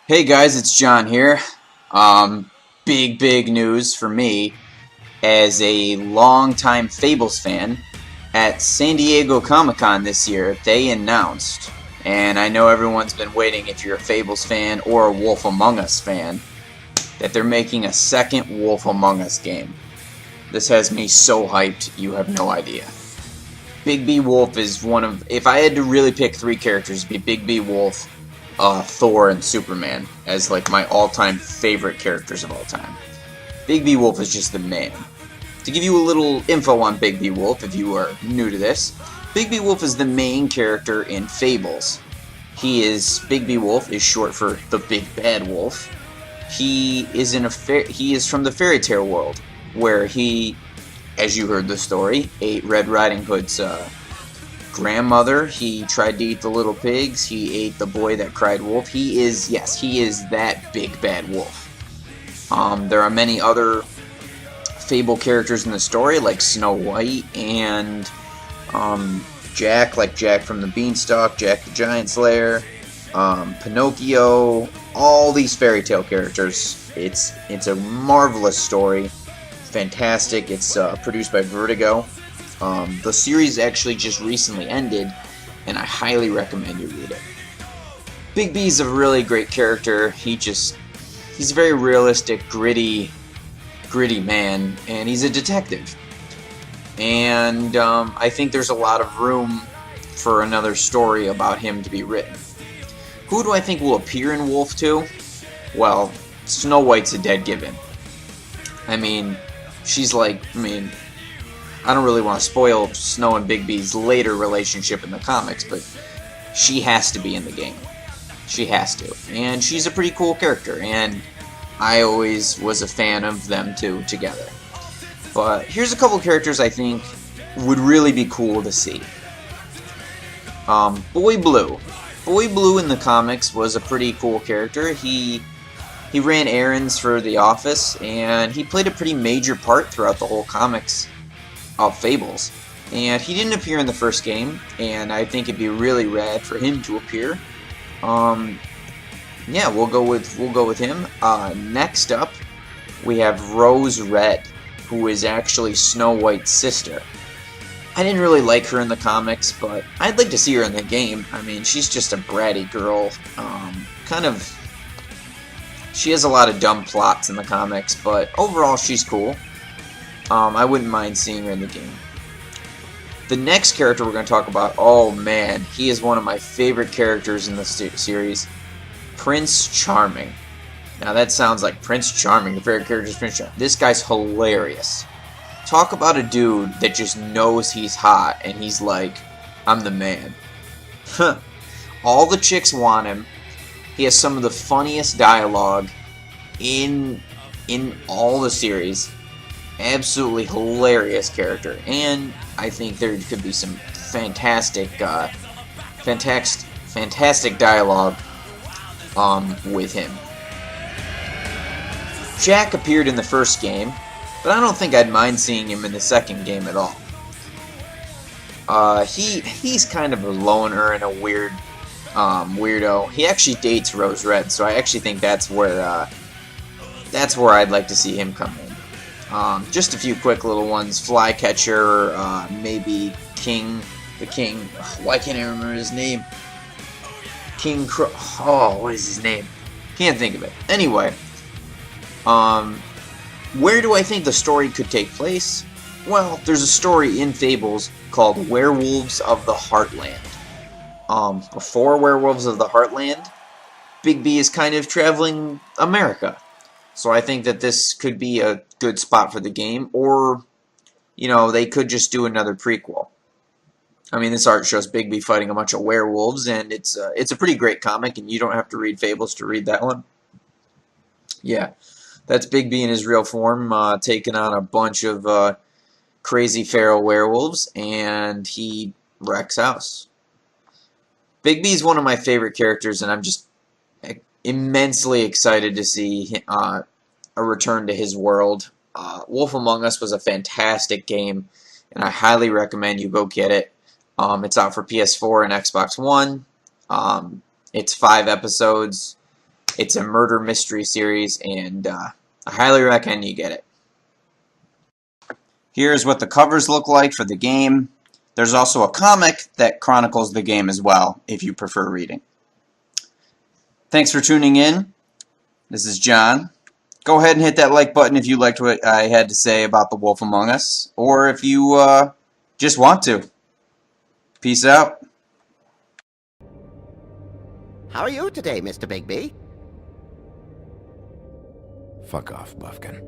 Hey guys, it's John here. Big news for me as a longtime Fables fan. At San Diego Comic-Con this year, they announced, and I know everyone's been waiting if you're a Fables fan or a Wolf Among Us fan, that they're making a second Wolf Among Us game. This has me so hyped, you have no idea. Big B Wolf is one of, if I had to really pick three characters, it'd be Big B Wolf, Thor, and Superman as like my all-time favorite characters of all time. Big B Wolf is just the man. To give you a little info on Big B Wolf, if you are new to this, Big B Wolf is the main character in Fables. Big B Wolf is short for the Big Bad Wolf. He is from the fairy tale world, where he, as you heard the story, ate Red Riding Hood's grandmother. He tried to eat the little pigs. He ate the boy that cried wolf. He is that big bad wolf. There are many other Fable characters in the story, like Snow White and Jack, like Jack from the Beanstalk, Jack the Giant Slayer, Pinocchio, all these fairy tale characters. It's a marvelous story. Fantastic. It's produced by Vertigo. The series actually just recently ended, and I highly recommend you read it. Big B's a really great character. He's a very realistic, gritty man, and he's a detective. And I think there's a lot of room for another story about him to be written. Who do I think will appear in Wolf2? Well, Snow White's a dead given. I don't really want to spoil Snow and Big B's later relationship in the comics, but she has to be in the game. She has to. And she's a pretty cool character, and I always was a fan of them two together. But here's a couple characters I think would really be cool to see. Boy Blue. Boy Blue in the comics was a pretty cool character. He ran errands for the office, and he played a pretty major part throughout the whole comics of Fables. And he didn't appear in the first game, and I think it'd be really rad for him to appear. Yeah, we'll go with him. Next up, we have Rose Red, who is actually Snow White's sister. I didn't really like her in the comics, but I'd like to see her in the game. I mean, she's just a bratty girl. She has a lot of dumb plots in the comics, but overall she's cool. I wouldn't mind seeing her in the game. The next character we're going to talk about, oh man, he is one of my favorite characters in the series, Prince Charming. Now that sounds like Prince Charming, your favorite character is Prince Charming. This guy's hilarious. Talk about a dude that just knows he's hot and he's like, I'm the man. All the chicks want him. He has some of the funniest dialogue in all the series. Absolutely hilarious character, and I think there could be some fantastic dialogue with him. Jack appeared in the first game, but I don't think I'd mind seeing him in the second game at all. He's kind of a loner and a weirdo. He actually dates Rose Red, so I actually think that's where I'd like to see him come in. Just a few quick little ones. Flycatcher, maybe King. Why can't I remember his name? King Crow. Oh, what is his name? Can't think of it. Anyway, where do I think the story could take place? Well, there's a story in Fables called Werewolves of the Heartland. Before Werewolves of the Heartland, Big B is kind of traveling America. So I think that this could be a good spot for the game, or, they could just do another prequel. I mean, this art shows Big B fighting a bunch of werewolves, and it's a pretty great comic, and you don't have to read Fables to read that one. Yeah, that's Big B in his real form, taking on a bunch of crazy feral werewolves, and he wrecks house. Big B is one of my favorite characters, and I'm just immensely excited to see a return to his world. Wolf Among Us was a fantastic game, and I highly recommend you go get it. It's out for PS4 and Xbox One. It's 5 episodes. It's a murder mystery series, and I highly recommend you get it. Here's what the covers look like for the game. There's also a comic that chronicles the game as well, if you prefer reading. Thanks for tuning in. This is John. Go ahead and hit that like button if you liked what I had to say about The Wolf Among Us, or if you just want to. Peace out. How are you today, Mr. Bigby? Fuck off, Buffkin.